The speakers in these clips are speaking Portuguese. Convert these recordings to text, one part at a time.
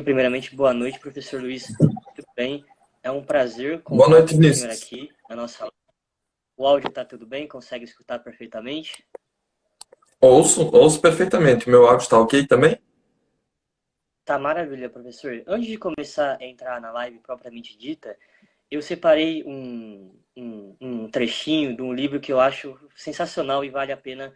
primeiramente, boa noite, professor Luiz. Tudo bem? É um prazer Boa contar noite, com o senhor Vinícius. aqui na nossa aula. O áudio está tudo bem? Consegue escutar perfeitamente? Ouço perfeitamente. Meu áudio está ok também? Tá maravilha, professor. Antes de começar a entrar na live propriamente dita, eu separei um trechinho de um livro que eu acho sensacional e vale a pena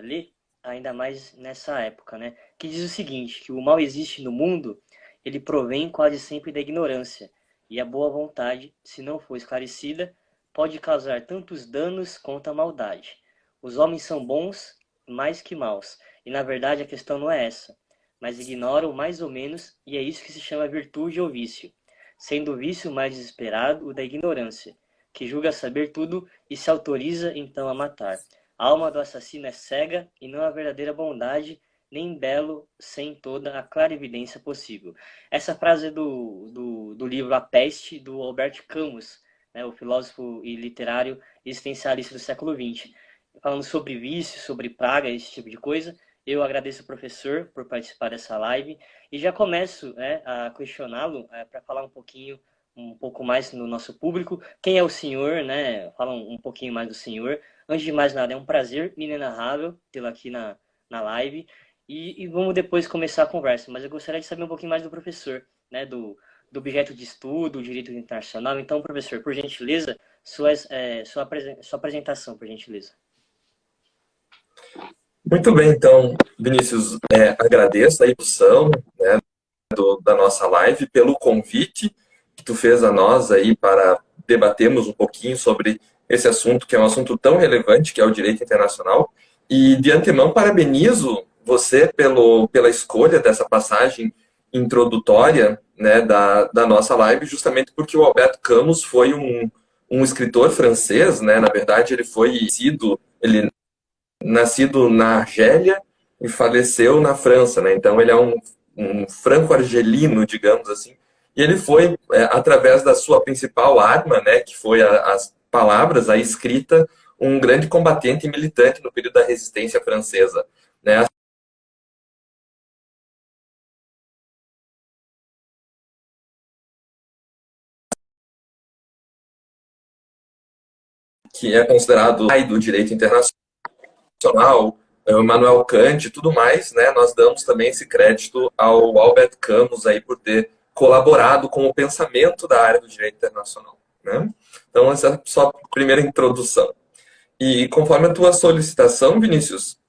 ler, ainda mais nessa época, né? Que diz o seguinte, que o mal existe no mundo, ele provém quase sempre da ignorância, e a boa vontade, se não for esclarecida, pode causar tantos danos quanto a maldade. Os homens são bons mais que maus, e na verdade a questão não é essa, mas ignoram mais ou menos, e é isso que se chama virtude ou vício, sendo o vício mais desesperado o da ignorância, que julga saber tudo e se autoriza então a matar. A alma do assassino é cega e não a verdadeira bondade, nem belo sem toda a clarividência possível. Essa frase é do livro A Peste, do Albert Camus, né, o filósofo e literário existencialista do século XX. Falando sobre vício, sobre praga, esse tipo de coisa. Eu agradeço ao professor por participar dessa live e já começo, né, a questioná-lo para falar um pouco mais no nosso público. Quem é o senhor, né? Fala um pouquinho mais do senhor. Antes de mais nada, é um prazer inenarrável tê-lo aqui na live e vamos depois começar a conversa. Mas eu gostaria de saber um pouquinho mais do professor, né? Do objeto de estudo, o direito internacional. Então, professor, por gentileza, sua apresentação, por gentileza. Muito bem, então, Vinícius, agradeço a introdução, né, da nossa live, pelo convite que tu fez a nós aí para debatermos um pouquinho sobre esse assunto, que é um assunto tão relevante, que é o direito internacional. E, de antemão, parabenizo você pela escolha dessa passagem introdutória, né, da nossa live, justamente porque o Albert Camus foi um escritor francês, né, na verdade ele nascido na Argélia e faleceu na França, né? Então ele é um franco-argelino, digamos assim. E ele foi, através da sua principal arma, né, que foi as palavras, a escrita, um grande combatente e militante no período da resistência francesa, né? Que é considerado o pai do direito internacional, Immanuel Kant e tudo mais, né? Nós damos também esse crédito ao Albert Camus aí por ter colaborado com o pensamento da área do direito internacional, né? Então, essa é só a primeira introdução. E conforme a tua solicitação, Vinícius,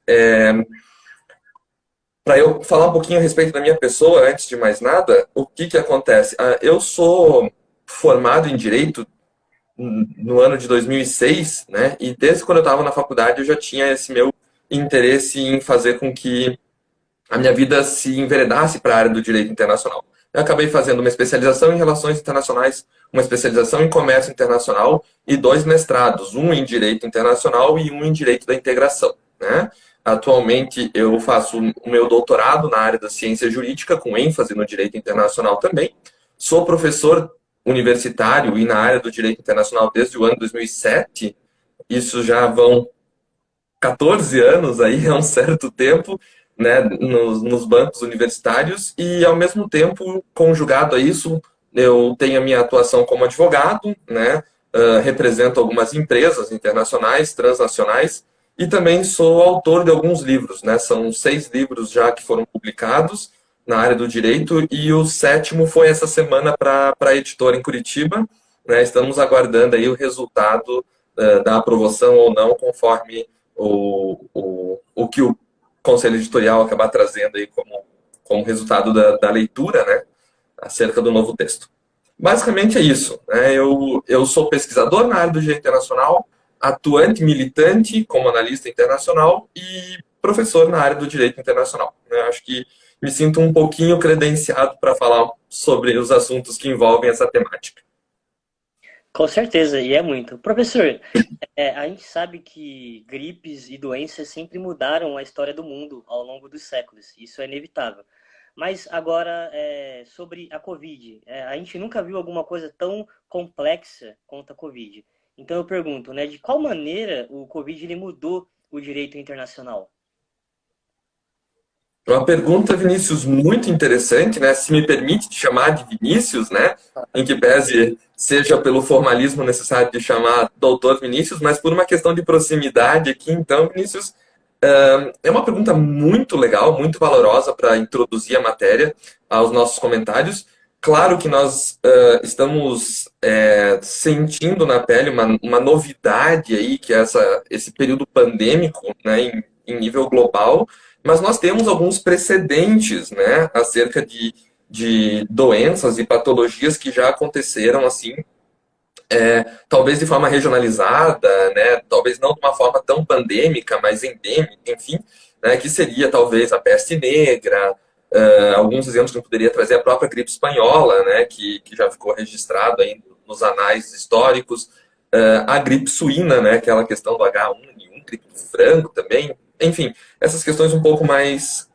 para eu falar um pouquinho a respeito da minha pessoa, antes de mais nada, o que acontece? Eu sou formado em Direito no ano de 2006, né? E desde quando eu estava na faculdade eu já tinha esse meu interesse em fazer com que a minha vida se enveredasse para a área do direito internacional. Eu acabei fazendo uma especialização em relações internacionais, uma especialização em comércio internacional e dois mestrados, um em direito internacional e um em direito da integração, né? Atualmente eu faço o meu doutorado na área da ciência jurídica, com ênfase no direito internacional também. Sou professor universitário e na área do direito internacional desde o ano 2007. Isso já vão 14 anos aí, é um certo tempo, né, nos bancos universitários, e ao mesmo tempo, conjugado a isso, eu tenho a minha atuação como advogado, né, represento algumas empresas internacionais, transnacionais, e também sou autor de alguns livros, né, são 6 livros já que foram publicados na área do direito, e o 7º foi essa semana para a editora em Curitiba, né, estamos aguardando aí o resultado da aprovação ou não, conforme o que o conselho editorial acabar trazendo aí como resultado da leitura, né, acerca do novo texto. Basicamente é isso, né? Eu sou pesquisador na área do direito internacional, atuante, militante como analista internacional e professor na área do direito internacional, né? Acho que me sinto um pouquinho credenciado para falar sobre os assuntos que envolvem essa temática. Com certeza, e é muito. Professor, a gente sabe que gripes e doenças sempre mudaram a história do mundo ao longo dos séculos, isso é inevitável. Mas agora, sobre a Covid, a gente nunca viu alguma coisa tão complexa quanto a Covid. Então eu pergunto, né, de qual maneira o Covid ele mudou o direito internacional? Uma pergunta, Vinícius, muito interessante, né? Se me permite te chamar de Vinícius, né? Em que pese seja pelo formalismo necessário de chamar doutor Vinícius, mas por uma questão de proximidade aqui, então, Vinícius, é uma pergunta muito legal, muito valorosa para introduzir a matéria aos nossos comentários. Claro que nós estamos sentindo na pele uma novidade aí, que é esse período pandêmico, né, em nível global, mas nós temos alguns precedentes, né, acerca de doenças e patologias que já aconteceram assim, talvez de forma regionalizada, né, talvez não de uma forma tão pandêmica, mas endêmica, enfim, né, que seria talvez a peste negra, alguns exemplos que eu poderia trazer a própria gripe espanhola, né, que já ficou registrado aí nos anais históricos, a gripe suína, né, aquela questão do H1N1, gripe do frango também, enfim, essas questões um pouco mais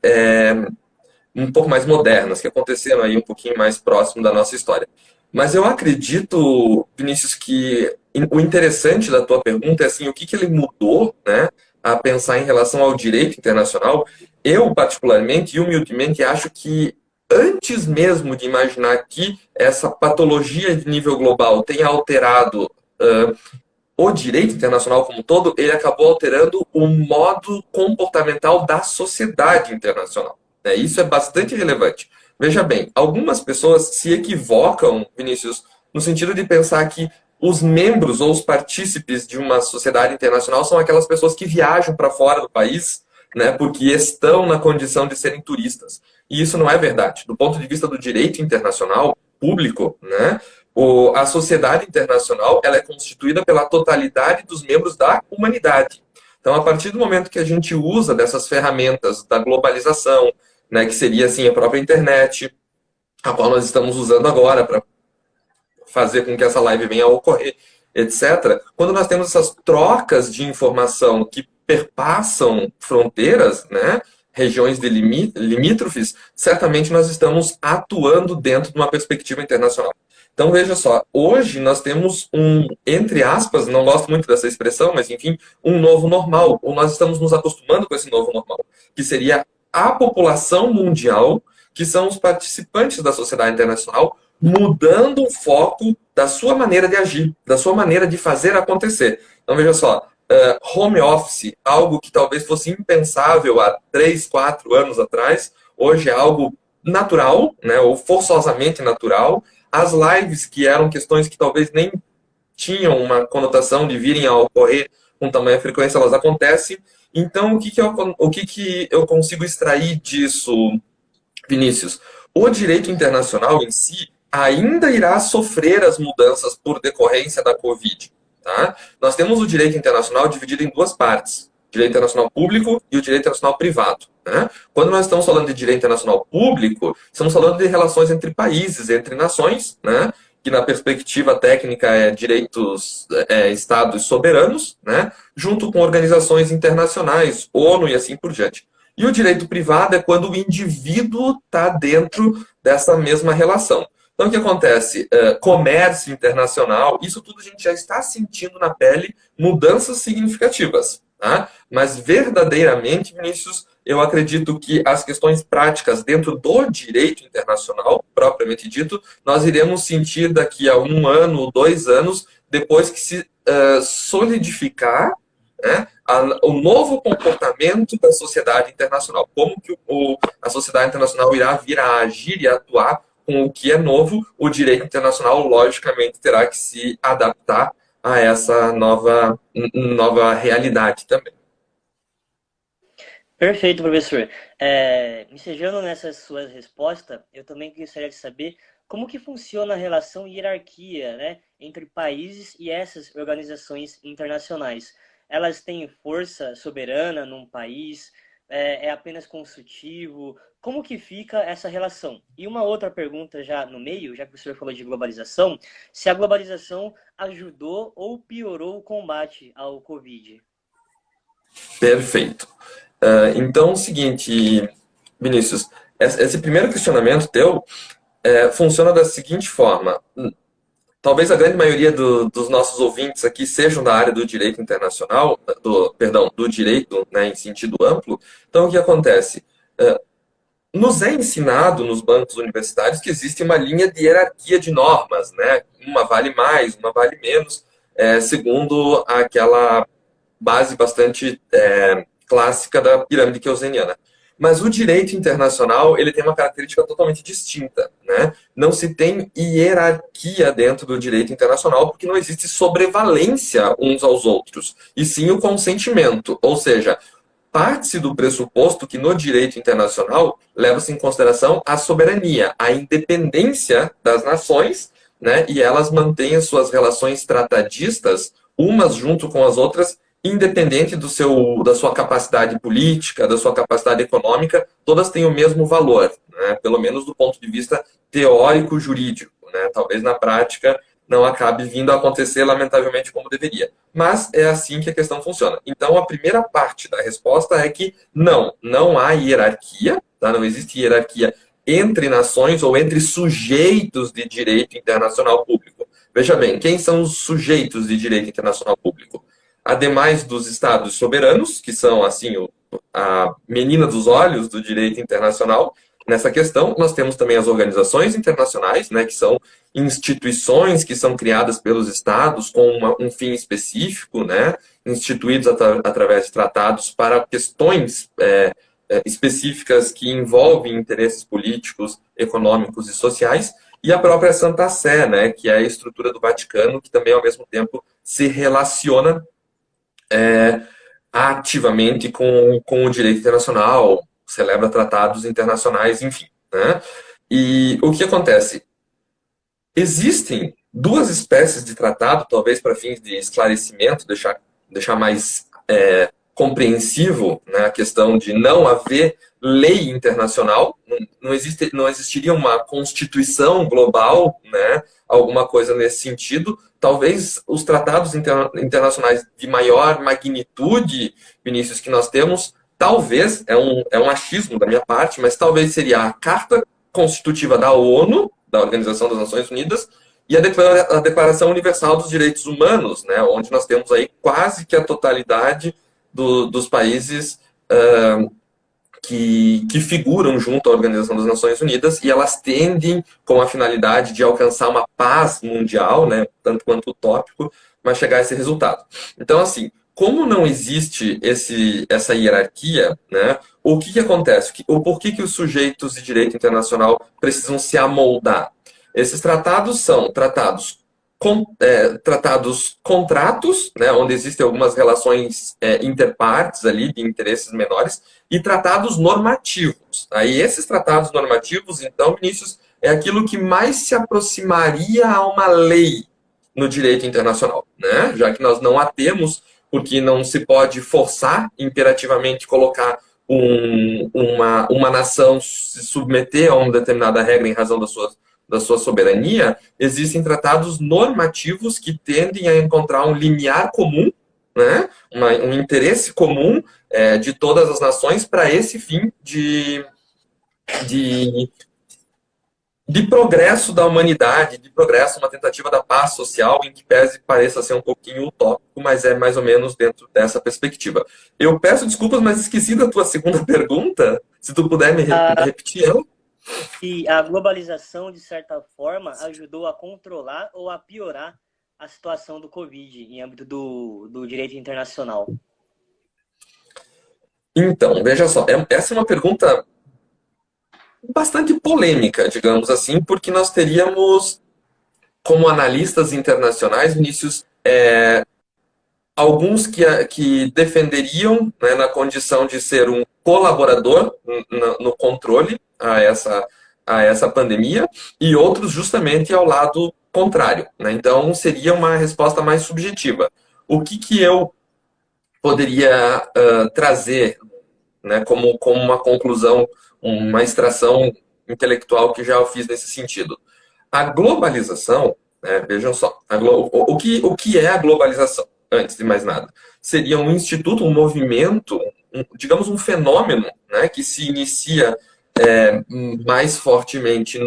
modernas, que aconteceram aí um pouquinho mais próximo da nossa história. Mas eu acredito, Vinícius, que o interessante da tua pergunta é assim, o que que ele mudou, né, a pensar em relação ao direito internacional. Eu, particularmente e humildemente, acho que antes mesmo de imaginar que essa patologia de nível global tenha alterado o direito internacional como um todo, ele acabou alterando o modo comportamental da sociedade internacional, né? Isso é bastante relevante. Veja bem, algumas pessoas se equivocam, Vinícius, no sentido de pensar que os membros ou os partícipes de uma sociedade internacional são aquelas pessoas que viajam para fora do país, né, porque estão na condição de serem turistas. E isso não é verdade. Do ponto de vista do direito internacional público, né, a sociedade internacional ela é constituída pela totalidade dos membros da humanidade. Então, a partir do momento que a gente usa dessas ferramentas da globalização, né, que seria assim a própria internet, a qual nós estamos usando agora para fazer com que essa live venha a ocorrer, etc. Quando nós temos essas trocas de informação que perpassam fronteiras, né, regiões de limítrofes, certamente nós estamos atuando dentro de uma perspectiva internacional. Então veja só, hoje nós temos entre aspas, não gosto muito dessa expressão, mas enfim, um novo normal, ou nós estamos nos acostumando com esse novo normal, que seria a população mundial, que são os participantes da sociedade internacional, mudando o foco da sua maneira de agir, da sua maneira de fazer acontecer. Então veja só, home office, algo que talvez fosse impensável há 3, 4 anos atrás, hoje é algo natural, né, ou forçosamente natural. As lives, que eram questões que talvez nem tinham uma conotação de virem a ocorrer com tamanha frequência, elas acontecem. Então, o que eu consigo extrair disso, Vinícius? O direito internacional em si ainda irá sofrer as mudanças por decorrência da Covid. Tá? Nós temos o direito internacional dividido em duas partes: o direito internacional público e o direito internacional privado. Né? Quando nós estamos falando de direito internacional público, estamos falando de relações entre países, entre nações, né? Que na perspectiva técnica é direitos estados soberanos, né? Junto com organizações internacionais, ONU e assim por diante. E o direito privado é quando o indivíduo está dentro dessa mesma relação. Então, o que acontece? Comércio internacional, isso tudo a gente já está sentindo na pele mudanças significativas. Tá? Mas, verdadeiramente, Vinícius, eu acredito que as questões práticas dentro do direito internacional, propriamente dito, nós iremos sentir daqui a 1 ano, 2 anos, depois que se solidificar, né, o novo comportamento da sociedade internacional. Como que a sociedade internacional irá vir a agir e a atuar com o que é novo, o direito internacional, logicamente, terá que se adaptar a essa nova realidade também. Perfeito, professor. Ensejando nessa sua resposta, eu também gostaria de saber como que funciona a relação e hierarquia, né, entre países e essas organizações internacionais. Elas têm força soberana num país? É apenas consultivo? Como que fica essa relação? E uma outra pergunta já no meio, já que o senhor falou de globalização, se a globalização ajudou ou piorou o combate ao Covid? Perfeito. Então, é o seguinte, Vinícius, esse primeiro questionamento teu funciona da seguinte forma. Talvez a grande maioria dos nossos ouvintes aqui sejam da área do direito internacional, do direito, né, em sentido amplo. Então, o que acontece? nos é ensinado nos bancos universitários que existe uma linha de hierarquia de normas, né? Uma vale mais, uma vale menos, segundo aquela base bastante clássica da pirâmide keynesiana. Mas o direito internacional ele tem uma característica totalmente distinta, né? Não se tem hierarquia dentro do direito internacional porque não existe sobrevalência uns aos outros, e sim o consentimento, ou seja, parte-se do pressuposto que no direito internacional leva-se em consideração a soberania, a independência das nações, né? E elas mantêm as suas relações tratadistas umas junto com as outras, independente da sua capacidade política, da sua capacidade econômica, todas têm o mesmo valor, né? Pelo menos do ponto de vista teórico-jurídico, né? Talvez na prática não acabe vindo a acontecer, lamentavelmente, como deveria. Mas é assim que a questão funciona. Então, a primeira parte da resposta é que não há hierarquia, tá? Não existe hierarquia entre nações ou entre sujeitos de direito internacional público. Veja bem, quem são os sujeitos de direito internacional público? Ademais dos estados soberanos, que são, assim, a menina dos olhos do direito internacional, nessa questão, nós temos também as organizações internacionais, né, que são instituições que são criadas pelos estados com um fim específico, né, instituídos através de tratados para questões específicas que envolvem interesses políticos, econômicos e sociais, e a própria Santa Sé, né, que é a estrutura do Vaticano, que também, ao mesmo tempo, se relaciona ativamente com o direito internacional, celebra tratados internacionais, enfim. Né? E o que acontece? Existem duas espécies de tratado, talvez para fins de esclarecimento, deixar mais compreensivo, né, a questão de não haver lei internacional, não existiria uma constituição global, né, alguma coisa nesse sentido. Talvez os tratados internacionais de maior magnitude, Vinícius, que nós temos, talvez, é um achismo da minha parte, mas talvez seria a Carta Constitutiva da ONU, da Organização das Nações Unidas, e a Declaração Universal dos Direitos Humanos, né, onde nós temos aí quase que a totalidade dos países que figuram junto à Organização das Nações Unidas, e elas tendem com a finalidade de alcançar uma paz mundial, né, tanto quanto utópico, mas chegar a esse resultado. Então, assim, como não existe essa hierarquia, né, o que acontece? Por que os sujeitos de direito internacional precisam se amoldar? Esses tratados são contratos, né, onde existem algumas relações interpartes ali, de interesses menores, e tratados normativos. Aí esses tratados normativos, então, Vinícius, é aquilo que mais se aproximaria a uma lei no direito internacional, né? Já que nós não a temos, porque não se pode forçar imperativamente colocar uma nação se submeter a uma determinada regra em razão da sua soberania, existem tratados normativos que tendem a encontrar um limiar comum, né? Um interesse comum de todas as nações para esse fim de progresso da humanidade, de progresso, uma tentativa da paz social, em que pese pareça ser um pouquinho utópico, mas é mais ou menos dentro dessa perspectiva. Eu peço desculpas, mas esqueci da tua segunda pergunta, se tu puder me repetir ela. E a globalização, de certa forma, ajudou a controlar ou a piorar a situação do Covid em âmbito do direito internacional? Então, veja só, essa é uma pergunta bastante polêmica, digamos assim, porque nós teríamos, como analistas internacionais, Vinícius, alguns que defenderiam, né, na condição de ser um colaborador no controle a essa pandemia, e outros justamente ao lado contrário, né? Então, seria uma resposta mais subjetiva. O que eu poderia trazer, né, como uma conclusão, uma extração intelectual que já eu fiz nesse sentido? A globalização, né, vejam só, o que é a globalização? Antes de mais nada, seria um instituto, um movimento, digamos um fenômeno, né, que se inicia mais fortemente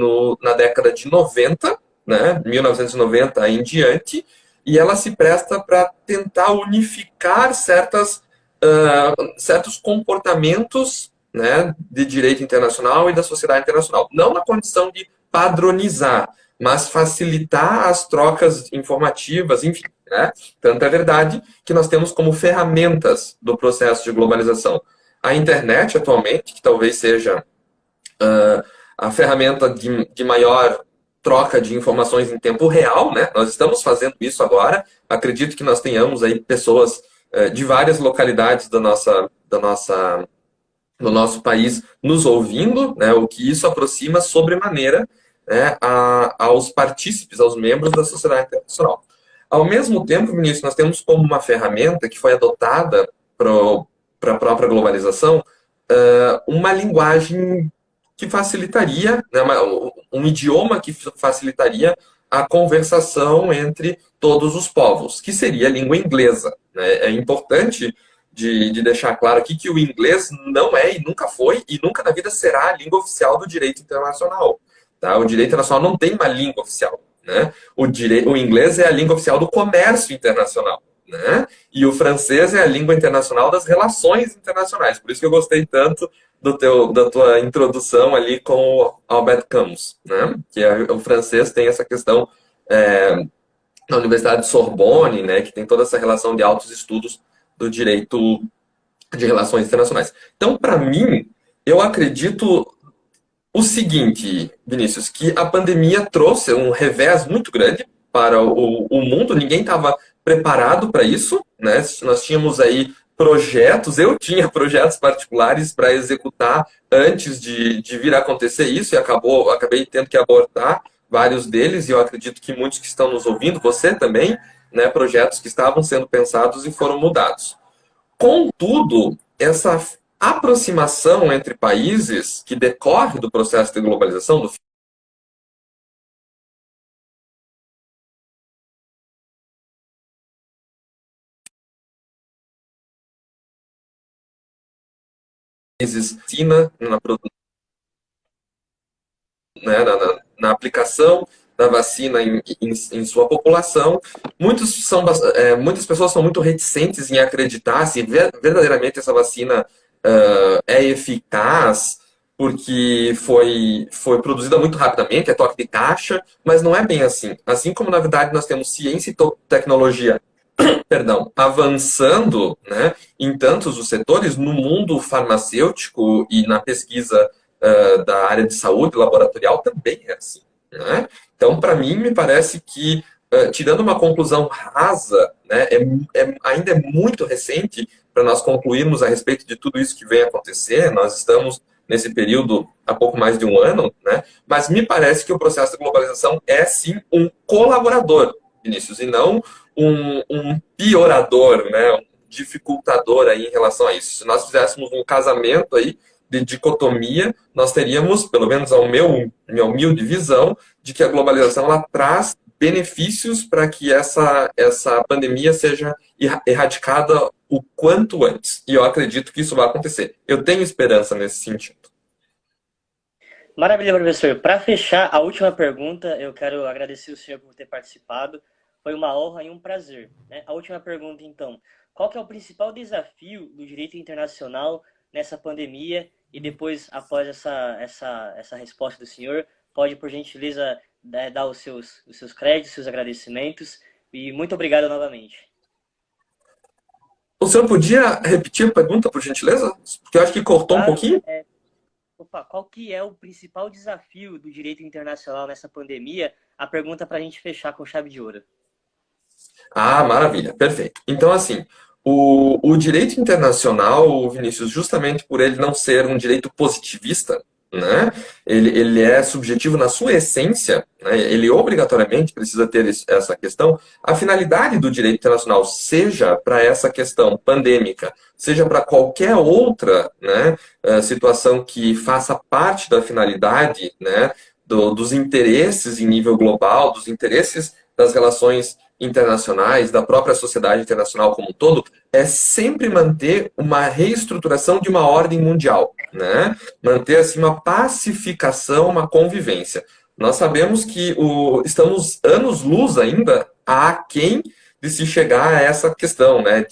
na década de 90, né, 1990 em diante, e ela se presta para tentar unificar certos comportamentos, né, de direito internacional e da sociedade internacional. Não na condição de padronizar, mas facilitar as trocas informativas, enfim. Né? Tanto é verdade que nós temos como ferramentas do processo de globalização a internet atualmente, que talvez seja a ferramenta de maior troca de informações em tempo real, né? Nós estamos fazendo isso agora. Acredito que nós tenhamos aí pessoas de várias localidades do nosso país nos ouvindo, né? O que isso aproxima sobremaneira, né, aos partícipes, aos membros da sociedade internacional. Ao mesmo tempo, Vinícius, nós temos como uma ferramenta que foi adotada para a própria globalização uma linguagem que facilitaria, né, um idioma que facilitaria a conversação entre todos os povos, que seria a língua inglesa. Né? É importante de deixar claro aqui que o inglês não é e nunca foi e nunca na vida será a língua oficial do direito internacional. Tá? O direito internacional não tem uma língua oficial. Né? O inglês é a língua oficial do comércio internacional. Né? E o francês é a língua internacional das relações internacionais. Por isso que eu gostei tanto da tua introdução ali com o Albert Camus. Né? Que o francês tem essa questão na Universidade de Sorbonne, né? Que tem toda essa relação de altos estudos do direito de relações internacionais. Então, para mim, eu acredito o seguinte, Vinícius, que a pandemia trouxe um revés muito grande para o mundo, ninguém estava preparado para isso, né? Nós tínhamos aí projetos, eu tinha projetos particulares para executar antes de vir a acontecer isso e acabei tendo que abortar vários deles, e eu acredito que muitos que estão nos ouvindo, você também, né, projetos que estavam sendo pensados e foram mudados. Contudo, essa aproximação entre países que decorre do processo de globalização, do países China na aplicação da vacina em sua população, muitas pessoas são muito reticentes em acreditar se verdadeiramente essa vacina é eficaz, porque foi produzida muito rapidamente, é toque de caixa, mas não é bem assim. Assim como, na verdade, nós temos ciência e tecnologia, perdão, avançando, né, em tantos os setores, no mundo farmacêutico e na pesquisa da área de saúde laboratorial também é assim. Né? Então, para mim, me parece que, tirando uma conclusão rasa, né, ainda é muito recente para nós concluirmos a respeito de tudo isso que vem acontecer. Nós estamos nesse período há pouco mais de um ano, né, mas me parece que o processo de globalização é, sim, um colaborador, Vinícius, e não um piorador, né, um dificultador aí em relação a isso. Se nós fizéssemos um casamento aí de dicotomia, nós teríamos, pelo menos minha humilde visão, de que a globalização ela traz benefícios para que essa pandemia seja erradicada o quanto antes. E eu acredito que isso vai acontecer. Eu tenho esperança nesse sentido. Maravilha, professor. Para fechar a última pergunta, eu quero agradecer o senhor por ter participado. Foi uma honra e um prazer. Né? A última pergunta, então. Qual que é o principal desafio do direito internacional nessa pandemia? E depois, após essa resposta do senhor, pode, por gentileza, dar os seus créditos, seus agradecimentos. E muito obrigado novamente. O senhor podia repetir a pergunta, por gentileza? Porque eu acho que cortou um pouquinho. Qual que é o principal desafio do direito internacional nessa pandemia? A pergunta para a gente fechar com chave de ouro. Ah, maravilha, perfeito. Então, assim, o direito internacional, Vinícius, justamente por ele não ser um direito positivista, né, ele é subjetivo na sua essência, né, ele obrigatoriamente precisa ter essa questão. A finalidade do direito internacional, seja para essa questão pandêmica, seja para qualquer outra, né, situação que faça parte da finalidade, né, dos interesses em nível global, dos interesses das relações internacionais, da própria sociedade internacional como um todo, é sempre manter uma reestruturação de uma ordem mundial, né? Manter assim uma pacificação, uma convivência. Nós sabemos que estamos anos-luz ainda aquém de se chegar a essa questão, né?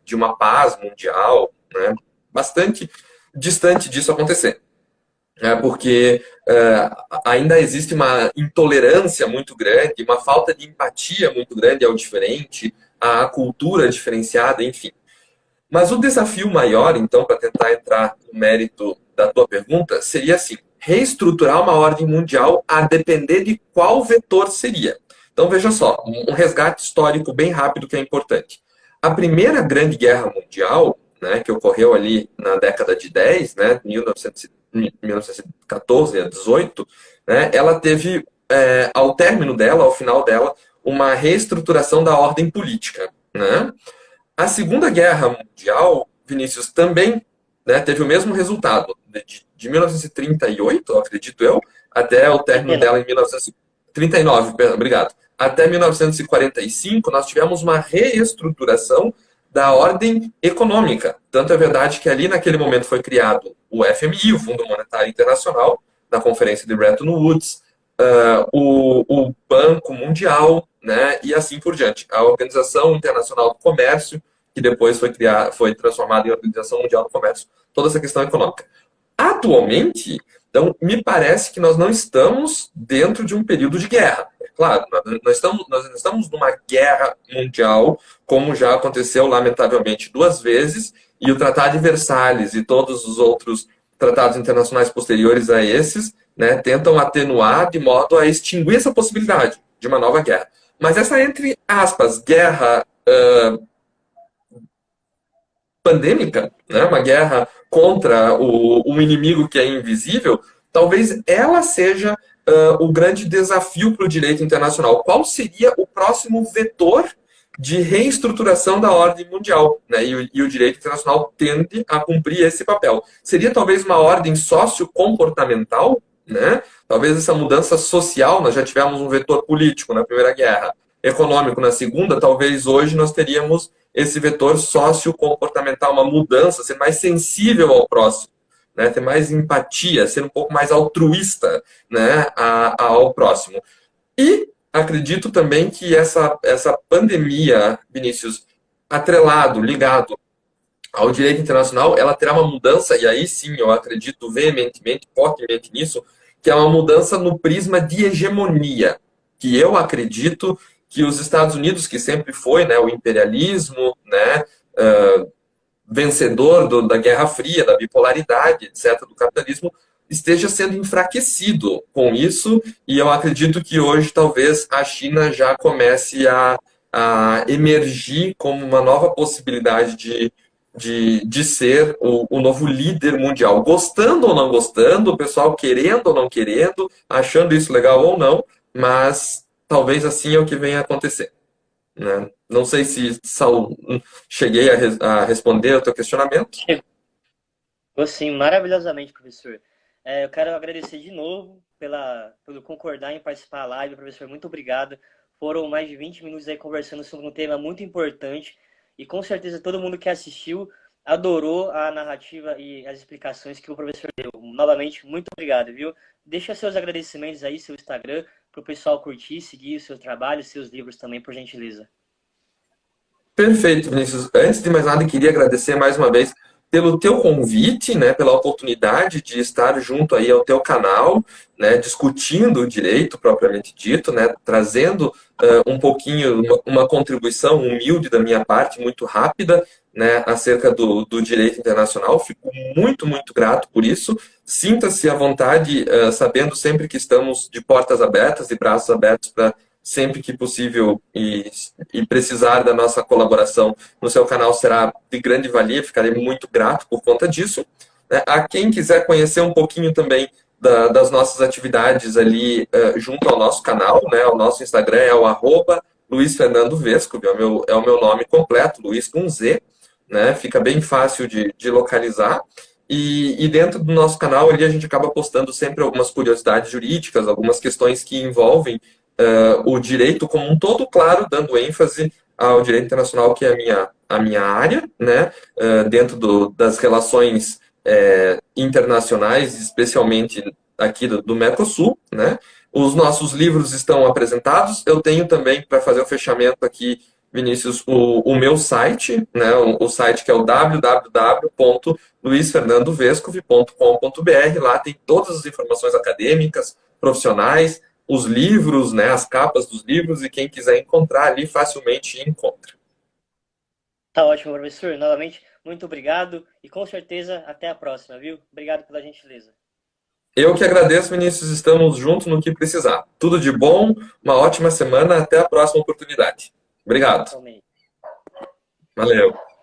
De uma paz mundial, né? Bastante distante disso acontecer. Porque ainda existe uma intolerância muito grande, uma falta de empatia muito grande ao diferente, à cultura diferenciada, enfim. Mas o desafio maior, então, para tentar entrar no mérito da tua pergunta, seria assim: reestruturar uma ordem mundial a depender de qual vetor seria. Então, veja só, um resgate histórico bem rápido que é importante. A Primeira Grande Guerra Mundial, né, que ocorreu ali na década de 10, né, 1914 a 18, né, ela teve, ao término dela, ao final dela, uma reestruturação da ordem política. Né? A Segunda Guerra Mundial, Vinícius, também, né, teve o mesmo resultado. De 1938, acredito eu, até o término dela em 1939, obrigado. Até 1945, nós tivemos uma reestruturação da ordem econômica. Tanto é verdade que ali naquele momento foi criado o FMI, o Fundo Monetário Internacional, na Conferência de Bretton Woods, o Banco Mundial, né, e assim por diante. A Organização Internacional do Comércio, que depois foi transformada em Organização Mundial do Comércio, toda essa questão econômica. Atualmente, então, me parece que nós não estamos dentro de um período de guerra. É claro, nós estamos numa guerra mundial, como já aconteceu, lamentavelmente, 2 vezes, e o Tratado de Versalhes e todos os outros tratados internacionais posteriores a esses, né, tentam atenuar de modo a extinguir essa possibilidade de uma nova guerra. Mas essa, entre aspas, guerra pandêmica, né, uma guerra contra um inimigo que é invisível, talvez ela seja o grande desafio para o direito internacional. Qual seria o próximo vetor de reestruturação da ordem mundial? Né? E o direito internacional tende a cumprir esse papel. Seria talvez uma ordem sociocomportamental? Né? Talvez essa mudança social, nós já tivemos um vetor político na Primeira Guerra, econômico na Segunda, talvez hoje nós teríamos esse vetor sociocomportamental, uma mudança, ser mais sensível ao próximo, né? Ter mais empatia, ser um pouco mais altruísta, né? ao próximo. E acredito também que essa pandemia, Vinícius, atrelado, ligado ao direito internacional, ela terá uma mudança, e aí sim eu acredito veementemente, fortemente nisso, que é uma mudança no prisma de hegemonia, que eu acredito que os Estados Unidos, que sempre foi, né, o imperialismo, né, vencedor da Guerra Fria, da bipolaridade, etc., do capitalismo, esteja sendo enfraquecido com isso, e eu acredito que hoje talvez a China já comece a emergir como uma nova possibilidade de ser o novo líder mundial. Gostando ou não gostando, o pessoal querendo ou não querendo, achando isso legal ou não, mas talvez assim é o que venha a acontecer. Né? Não sei se, Saul, cheguei a responder ao teu questionamento. Sim, maravilhosamente, professor. Eu quero agradecer de novo pelo concordar em participar da live, professor. Muito obrigado. Foram mais de 20 minutos aí conversando sobre um tema muito importante e com certeza todo mundo que assistiu adorou a narrativa e as explicações que o professor deu. Novamente, muito obrigado, viu? Deixa seus agradecimentos aí, seu Instagram, para o pessoal curtir, seguir o seu trabalho, seus livros também, por gentileza. Perfeito, Vinícius. Antes de mais nada, eu queria agradecer mais uma vez pelo teu convite, né, pela oportunidade de estar junto aí ao teu canal, né, discutindo o direito propriamente dito, né, trazendo um pouquinho, uma contribuição humilde da minha parte, muito rápida, né, acerca do direito internacional. Fico muito, muito grato por isso. Sinta-se à vontade, sabendo sempre que estamos de portas abertas e braços abertos para sempre que possível e precisar da nossa colaboração no seu canal, será de grande valia, ficarei muito grato por conta disso. A quem quiser conhecer um pouquinho também das nossas atividades ali junto ao nosso canal, né, o nosso Instagram é o @LuizFernandoVesco, é o meu nome completo, Luiz com Z, né, fica bem fácil de localizar. E dentro do nosso canal ali a gente acaba postando sempre algumas curiosidades jurídicas, algumas questões que envolvem o direito como um todo, claro, dando ênfase ao direito internacional, que é a minha área, né, dentro das relações internacionais, especialmente aqui do Mercosul, né. Os nossos livros estão apresentados. Eu tenho também, para fazer o fechamento aqui, Vinícius, o meu site, né, o site que é o www.luisfernandovescov.com.br. Lá tem todas as informações acadêmicas, profissionais, os livros, né, as capas dos livros, e quem quiser encontrar ali facilmente encontra. Tá ótimo, professor. Novamente, muito obrigado e com certeza até a próxima, viu? Obrigado pela gentileza. Eu que agradeço, Vinícius, estamos juntos no que precisar. Tudo de bom, uma ótima semana, até a próxima oportunidade. Obrigado. Igualmente. Valeu.